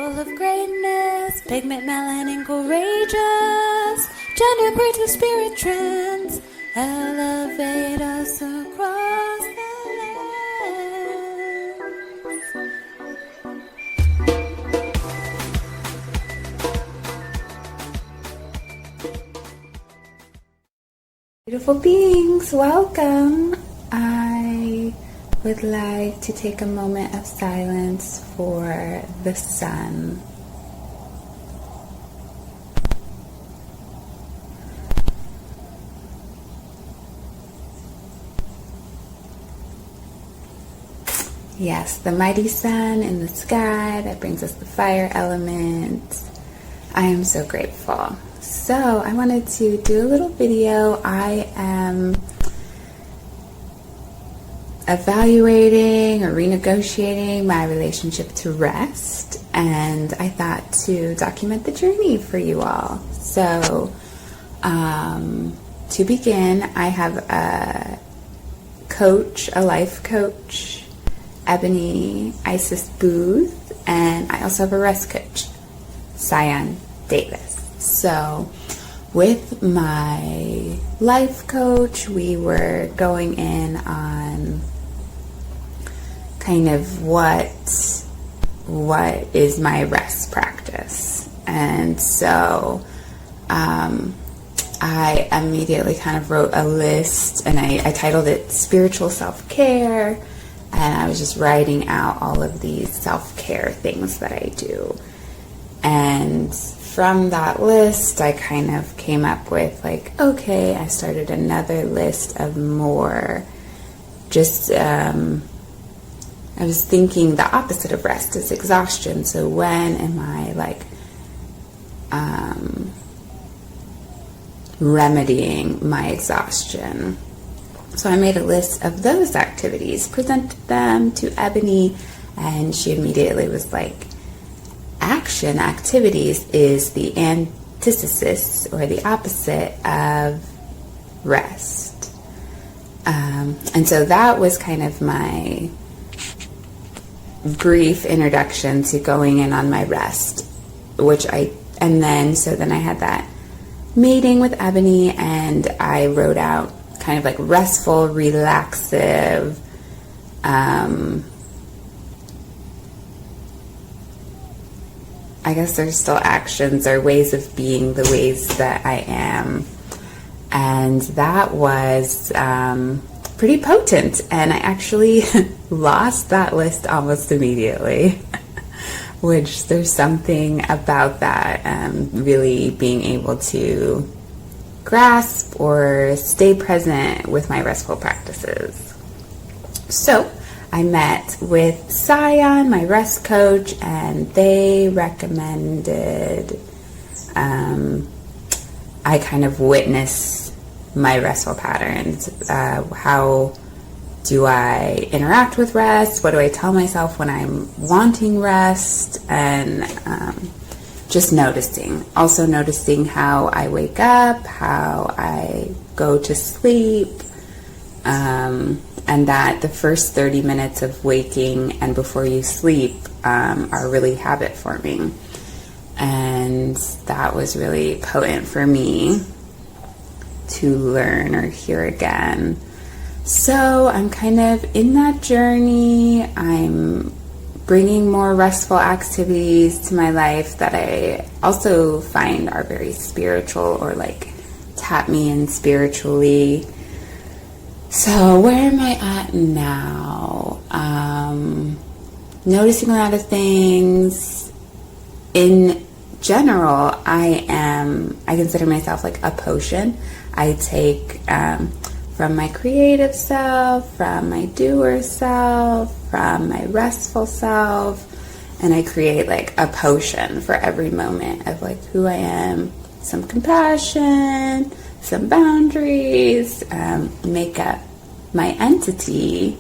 Full of greatness, pigment, melanin, courageous, genderqueer to spirit trends, elevate us across the lands. Beautiful beings, welcome. I would like to take a moment of silence for the sun. Yes, the mighty sun in the sky that brings us the fire element. I am so grateful. So I wanted to do a little video. I am evaluating or renegotiating my relationship to rest, and I thought to document the journey for you all. So to begin, I have a coach, a life coach, Ebony Isis Booth, and I also have a rest coach, Cyan Davis. So with my life coach, we were going in on kind of what is my rest practice. And so I immediately kind of wrote a list, and I titled it Spiritual Self-Care, and I was just writing out all of these self-care things that I do. And from that list, I kind of came up with like, okay, I started another list of more just, I was thinking the opposite of rest is exhaustion. So when am I like remedying my exhaustion? So I made a list of those activities, presented them to Ebony, and she immediately was like, action activities is the antithesis or the opposite of rest. And so that was kind of my brief introduction to going in on my rest, so then I had that meeting with Ebony, and I wrote out kind of like restful, relaxive, I guess there's still actions or ways of being the ways that I am. And that was pretty potent. And I actually lost that list almost immediately, which there's something about that, really being able to grasp or stay present with my restful practices. So I met with Cyan, my rest coach, and they recommended I kind of witness my restful patterns. How do I interact with rest? What do I tell myself when I'm wanting rest? And just noticing. Also noticing how I wake up, how I go to sleep, and that the first 30 minutes of waking and before you sleep are really habit forming. And that was really potent for me to learn or hear again. So I'm kind of in that journey. I'm bringing more restful activities to my life that I also find are very spiritual or like tap me in spiritually. So where am I at now? Noticing a lot of things. In general, I consider myself like a potion. I take from my creative self, from my doer self, from my restful self, and I create like a potion for every moment of like who I am. Some compassion, some boundaries, make up my entity.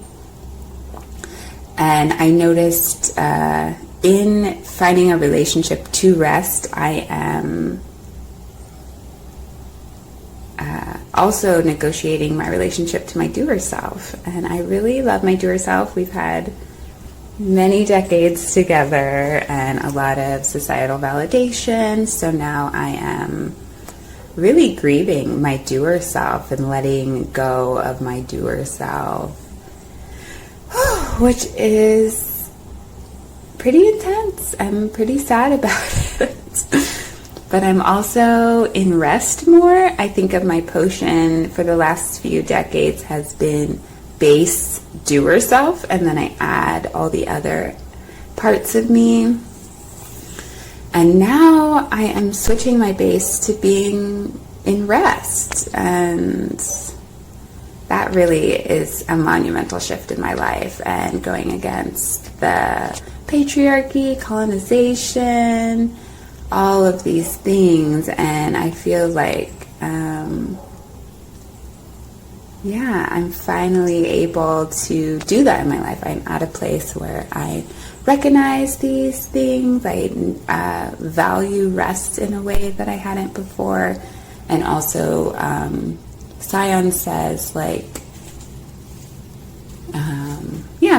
And I noticed in finding a relationship to rest, I am also negotiating my relationship to my doer self. And I really love my doer self. We've had many decades together and a lot of societal validation. So now I am really grieving my doer self and letting go of my doer self, which is pretty intense. I'm pretty sad about it. But I'm also in rest more. I think of my potion for the last few decades has been base doer self, and then I add all the other parts of me. And now I am switching my base to being in rest, and that really is a monumental shift in my life and going against the patriarchy, colonization, all of these things. And I feel like I'm finally able to do that in my life. I'm at a place where I recognize these things. I value rest in a way that I hadn't before. And also, Sion says, like,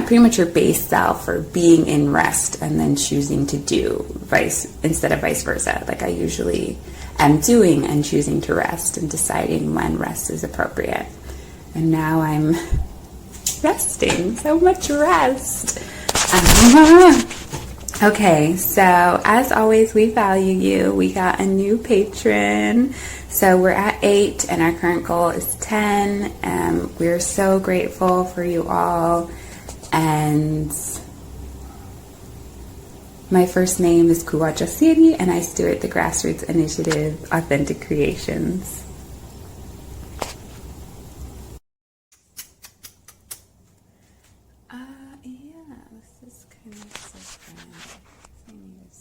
pretty much your base self, or being in rest and then choosing to do instead of vice versa. Like, I usually am doing and choosing to rest and deciding when rest is appropriate. And now I'm resting. So much rest. Okay, so as always, we value you. We got a new patron. So we're at 8 and our current goal is 10. We're so grateful for you all. And my first name is Kuwa Jasiri, and I steward the grassroots initiative Authentic Creations. This is kind of different. I need